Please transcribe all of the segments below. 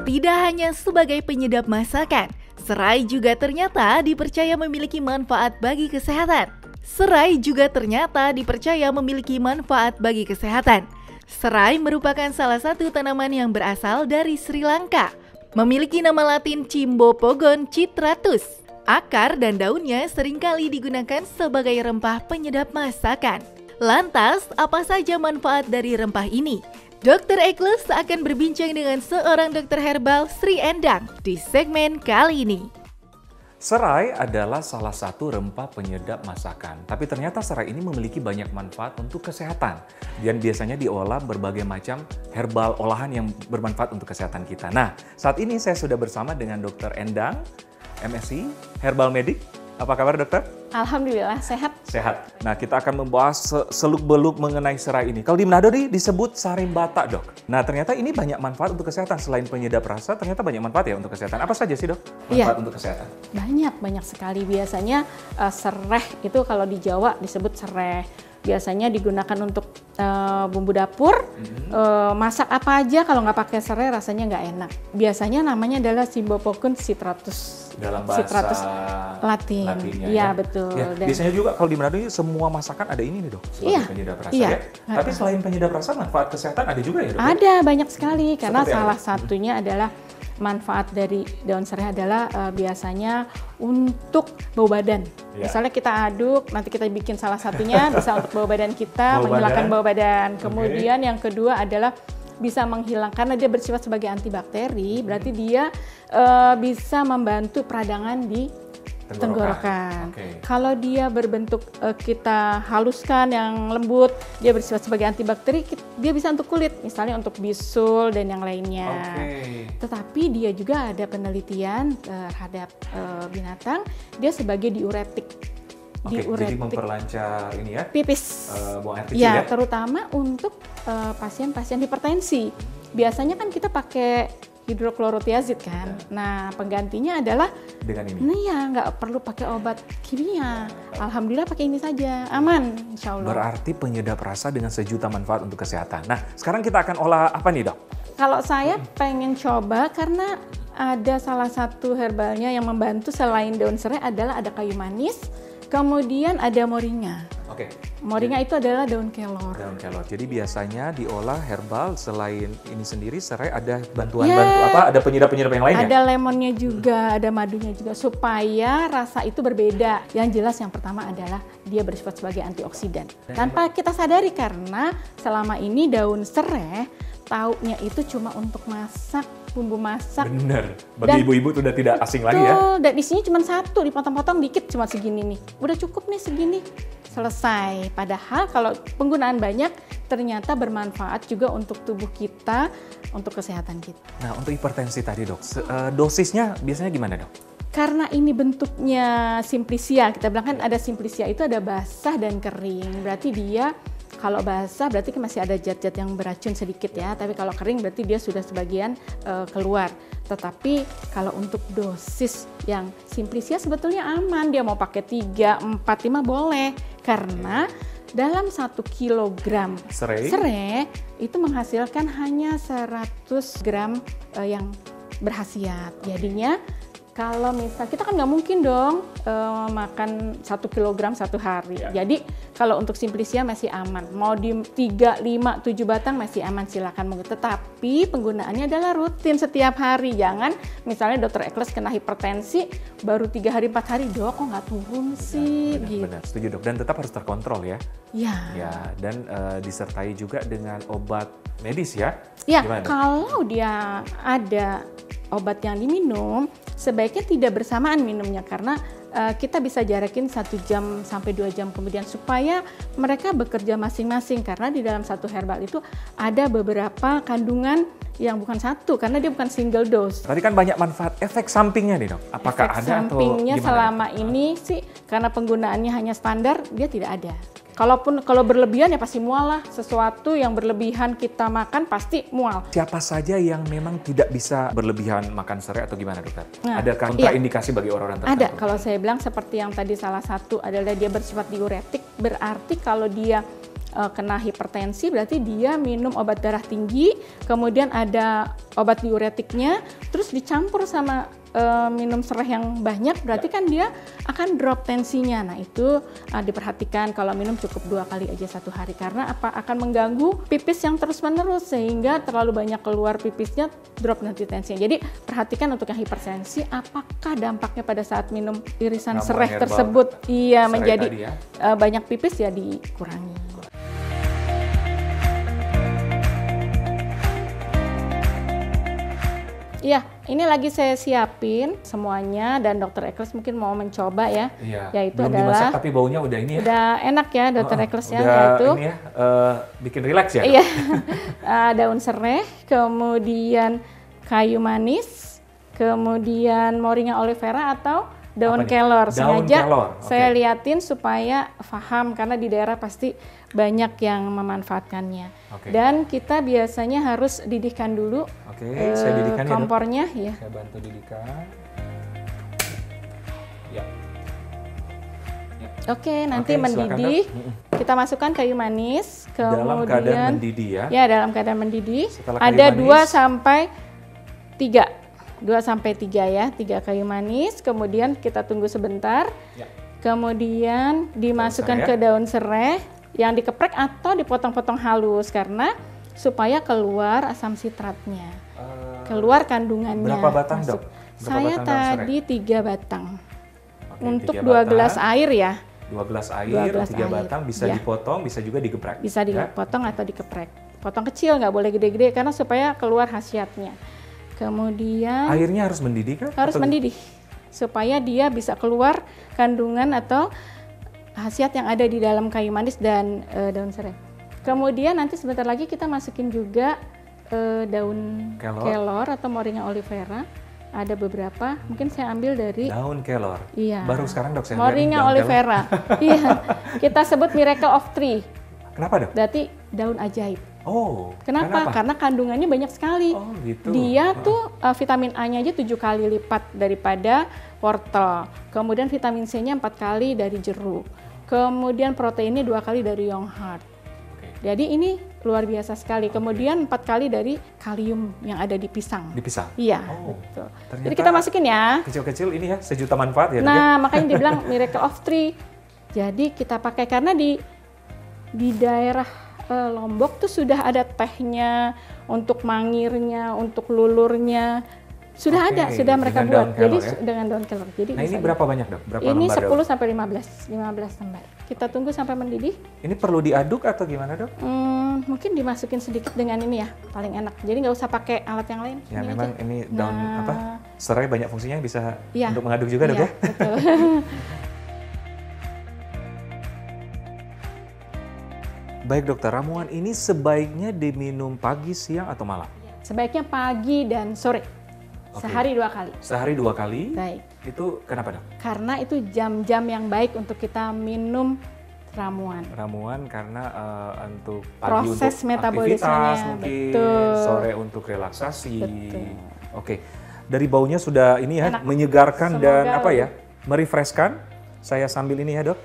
Tidak hanya sebagai penyedap masakan, serai juga ternyata dipercaya memiliki manfaat bagi kesehatan. Serai juga ternyata dipercaya memiliki manfaat bagi kesehatan. Serai merupakan salah satu tanaman yang berasal dari Sri Lanka. Memiliki nama latin Cimbopogon citratus. Akar dan daunnya seringkali digunakan sebagai rempah penyedap masakan. Lantas, apa saja manfaat dari rempah ini? Dr. Eklus akan berbincang dengan seorang dokter herbal Sri Endang di segmen kali ini. Serai adalah salah satu rempah penyedap masakan, tapi ternyata serai ini memiliki banyak manfaat untuk kesehatan dan biasanya diolah berbagai macam herbal olahan yang bermanfaat untuk kesehatan kita. Nah, saat ini saya sudah bersama dengan Dr. Endang, MSc, Herbal Medic. Apa kabar dokter? Alhamdulillah, sehat. Sehat. Nah, kita akan membahas seluk-beluk mengenai serai ini. Kalau di Manado disebut sarimbata, dok. Nah, ternyata ini banyak manfaat untuk kesehatan. Selain penyedap rasa, ternyata banyak manfaat ya untuk kesehatan. Apa saja sih, dok, manfaat untuk kesehatan? Banyak sekali. Biasanya sereh itu kalau di Jawa disebut sereh. Biasanya digunakan untuk bumbu dapur, masak apa aja kalau nggak pakai serai rasanya nggak enak. Biasanya namanya adalah Cimbopogon citratus. Dalam bahasa citratus Latinnya, ya? Betul. Ya, Dan biasanya juga kalau di Manado semua masakan ada ini nih dok, sebagai penyedap rasa ya. Tapi selain penyedap rasa, manfaat kesehatan ada juga ya dok? Ada banyak sekali, karena Seperti salah satunya adalah manfaat dari daun serai adalah biasanya untuk bau badan. Misalnya kita aduk, nanti kita bikin salah satunya bisa untuk bau badan kita, menghilangkan bau badan. Kemudian yang kedua adalah bisa menghilangkan, karena dia bersifat sebagai antibakteri, berarti dia bisa membantu peradangan di tenggorokan. Kalau dia berbentuk kita haluskan yang lembut, dia bersifat sebagai antibakteri, dia bisa untuk kulit, misalnya untuk bisul dan yang lainnya. Tetapi dia juga ada penelitian terhadap binatang, dia sebagai diuretik. Jadi memperlancar ini ya, pipis. Buang air kecil ya. Terutama untuk pasien-pasien hipertensi. Biasanya kan kita pakai hidroklorotiazid kan. Nah, penggantinya adalah dengan ini. Nah ya, nggak perlu pakai obat kimia. Alhamdulillah pakai ini saja, aman, insya Allah. Berarti penyedap rasa dengan sejuta manfaat untuk kesehatan. Nah, sekarang kita akan olah apa nih dok? Kalau saya pengen coba, karena ada salah satu herbalnya yang membantu selain daun serai adalah ada kayu manis, kemudian ada moringa. Moringa itu adalah daun kelor. Daun kelor. Jadi biasanya diolah herbal, selain ini sendiri serai ada bantuan ada penyedap-penyedap yang lainnya? Ada lemonnya juga, ada madunya juga, supaya rasa itu berbeda. Yang jelas yang pertama adalah dia bersifat sebagai antioksidan. Tanpa kita sadari, karena selama ini daun serai taunya itu cuma untuk masak, bumbu masak. Bener, bagi ibu-ibu sudah tidak asing lagi ya. Dan isinya cuma satu, dipotong-potong dikit, cuma segini nih. Udah cukup nih segini, selesai. Padahal kalau penggunaan banyak, ternyata bermanfaat juga untuk tubuh kita, untuk kesehatan kita. Nah, untuk hipertensi tadi dok, dosisnya biasanya gimana dok? Karena ini bentuknya simplicia, kita bilang kan ada simplicia itu ada basah dan kering. Berarti dia kalau basah berarti masih ada zat-zat yang beracun sedikit ya, tapi kalau kering berarti dia sudah sebagian keluar. Tetapi kalau untuk dosis yang simplicia sebetulnya aman, dia mau pakai 3, 4, 5 boleh. Karena dalam 1 kilogram serai itu menghasilkan hanya 100 gram yang berkhasiat. Jadinya kalau misal kita kan nggak mungkin dong makan 1 kilogram 1 hari. Jadi kalau untuk simplicia masih aman. Mau di 3, 5, 7 batang masih aman, silakan. Tetapi penggunaannya adalah rutin setiap hari. Jangan misalnya dokter Eklus kena hipertensi baru 3 hari 4 hari, dok kok nggak turun sih? Benar, setuju dok. Dan tetap harus terkontrol ya. Ya, dan disertai juga dengan obat medis ya. Ya, kalau dia ada obat yang diminum, sebaiknya tidak bersamaan minumnya, karena kita bisa jarakin 1 jam sampai 2 jam kemudian supaya mereka bekerja masing-masing, karena di dalam satu herbal itu ada beberapa kandungan yang bukan satu, karena dia bukan single dose. Tadi kan banyak manfaat, efek sampingnya nih dok, apakah efek ada atau sampingnya gimana? Selama ini sih karena penggunaannya hanya standar, dia tidak ada. Kalau berlebihan ya pasti mual lah. Sesuatu yang berlebihan kita makan pasti mual. Siapa saja yang memang tidak bisa berlebihan makan serai atau gimana dokter? Nah, Ada kontraindikasi bagi orang-orang tertentu? Ada. Kalau saya bilang seperti yang tadi salah satu adalah dia bersifat diuretik, berarti kalau dia kena hipertensi berarti dia minum obat darah tinggi, kemudian ada obat diuretiknya, terus dicampur sama minum serai yang banyak, berarti kan dia akan drop tensinya. Nah itu diperhatikan kalau minum cukup 2 kali aja 1 hari, karena apa? Akan mengganggu pipis yang terus-menerus sehingga terlalu banyak keluar pipisnya, drop nanti tensinya. Jadi perhatikan untuk yang hipertensi, apakah dampaknya pada saat minum irisan serai tersebut menjadi banyak pipis, ya dikurangi. Iya, ini lagi saya siapin semuanya dan Dokter Eccles mungkin mau mencoba ya. Iya. Yaitu belum adalah dimasak tapi baunya udah ini ya. Udah enak ya Dokter Eccles ya, udah yaitu ini ya, bikin rileks ya. Iya. Daun serai, kemudian kayu manis, kemudian moringa olivera atau daun kelor. Sengaja saya liatin supaya paham, karena di daerah pasti banyak yang memanfaatkannya. Dan kita biasanya harus didihkan dulu saya didihkan kompornya ya. Saya bantu didihkan. Ya. Nanti mendidih. Kita masukkan kayu manis, kemudian dalam keadaan mendidih ya. Ya, dalam keadaan mendidih. Ada 2 sampai 3 ya, 3 kayu manis, kemudian kita tunggu sebentar. Kemudian dimasukkan ke daun serai yang dikeprek atau dipotong-potong halus, karena supaya keluar asam sitratnya, keluar kandungannya. Berapa batang dok? Saya tadi 3 batang. Untuk 2 gelas air ya. 2 gelas air, 3 batang, bisa dipotong, bisa juga digeprek. Bisa dipotong atau dikeprek. Potong kecil, nggak boleh gede-gede, karena supaya keluar khasiatnya. Kemudian airnya harus mendidih kan? Harus mendidih, supaya dia bisa keluar kandungan atau khasiat yang ada di dalam kayu manis dan daun serai. Kemudian nanti sebentar lagi kita masukin juga daun kelor atau moringa olivera. Ada beberapa, mungkin saya ambil dari daun kelor. Iya. Baru sekarang dok saya moringa olivera. Iya. Kita sebut miracle of tree. Kenapa dok? Berarti daun ajaib. Oh. Kenapa? Karena kandungannya banyak sekali. Oh gitu. Dia tuh vitamin A-nya aja 7 kali lipat daripada wortel. Kemudian vitamin C-nya 4 kali dari jeruk. Kemudian proteinnya 2 kali dari yonghurt. Jadi ini luar biasa sekali. Kemudian 4 kali dari kalium yang ada di pisang. Di pisang? Iya. Betul. Jadi kita masukin ya. Kecil-kecil ini ya, sejuta manfaat ya. Nah, makanya dibilang miracle of tree. Jadi kita pakai karena di daerah Lombok tuh sudah ada tehnya, untuk mangirnya, untuk lulurnya. Sudah ada, sudah mereka buat. Jadi dengan daun kelor. Jadi nah, ini berapa banyak dok? Berapa ini lembar 10 sampai 15 lembar. Kita tunggu sampai mendidih. Ini perlu diaduk atau gimana dok? Mungkin dimasukin sedikit dengan ini ya, paling enak. Jadi nggak usah pakai alat yang lain. Ya ini memang aja. Ini daun serai banyak fungsinya, bisa untuk mengaduk juga dok ya? Betul. Baik dokter, ramuan ini sebaiknya diminum pagi, siang, atau malam? Sebaiknya pagi dan sore. Sehari 2 kali. Sehari 2 kali? Baik. Itu kenapa dok? Karena itu jam-jam yang baik untuk kita minum ramuan. Ramuan karena untuk pagi proses untuk metabolismenya, aktivitas mungkin, betul. Sore untuk relaksasi. Betul. Oke, dari baunya sudah ini ya, menyegarkan. Semoga dan apa ya, merefreshkan. Saya sambil ini ya dok.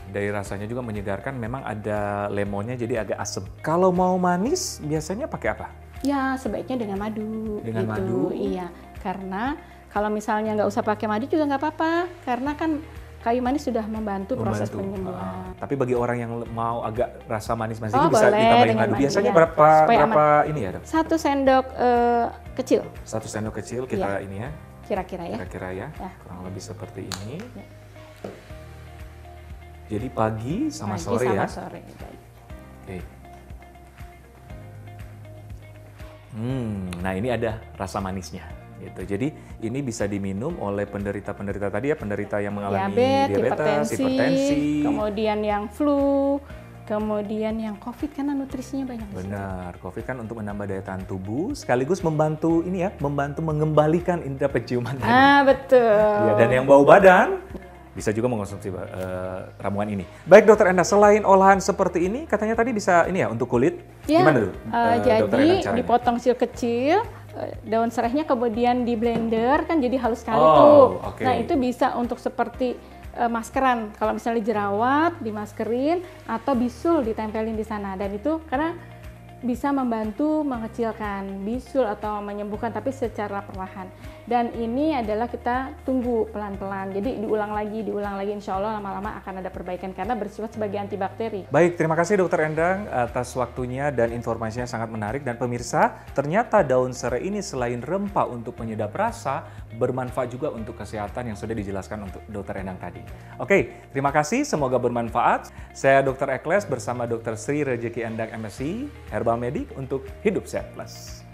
Dari rasanya juga menyegarkan, memang ada lemonnya jadi agak asam. Kalau mau manis biasanya pakai apa? Ya sebaiknya dengan madu. Dengan madu? Iya, karena kalau misalnya nggak usah pakai madu juga nggak apa-apa, karena kan kayu manis sudah membantu proses penyembuhan. Tapi bagi orang yang mau agak rasa manis-manis ini bisa boleh, ditambahin madu. Biasanya berapa ini ya dok? 1 sendok kecil. 1 sendok kecil kita ini ya? Kira-kira ya. Kira-kira ya, kurang lebih seperti ini. Ya. Jadi pagi sama sore ya? Sore, baik. Oke. Nah ini ada rasa manisnya. Gitu. Jadi ini bisa diminum oleh penderita-penderita tadi ya, penderita yang mengalami diabetes, hipertensi, kemudian yang flu, kemudian yang COVID karena nutrisinya banyak. Benar, COVID kan untuk menambah daya tahan tubuh, sekaligus membantu ini ya, membantu mengembalikan indera penciuman tadi. Betul. Ya, dan yang bau badan bisa juga mengonsumsi ramuan ini. Baik Dokter Endang, selain olahan seperti ini, katanya tadi bisa ini ya untuk kulit. Ya, gimana tuh? Jadi dipotong kecil-kecil, daun serainya kemudian di blender kan jadi halus sekali tuh. Okay. Nah itu bisa untuk seperti maskeran, kalau misalnya jerawat dimaskerin atau bisul ditempelin di sana, dan itu karena bisa membantu mengecilkan bisul atau menyembuhkan tapi secara perlahan. Dan ini adalah kita tunggu pelan-pelan. Jadi diulang lagi, insya Allah lama-lama akan ada perbaikan karena bersifat sebagai antibakteri. Baik, terima kasih Dokter Endang atas waktunya dan informasinya sangat menarik. Dan pemirsa, ternyata daun serai ini selain rempah untuk penyedap rasa, bermanfaat juga untuk kesehatan yang sudah dijelaskan untuk Dokter Endang tadi. Oke, terima kasih, semoga bermanfaat. Saya Dr. Ekles bersama Dr. Sri Rejeki Endang MSc, Herbal Medik untuk Hidup Sehat Plus.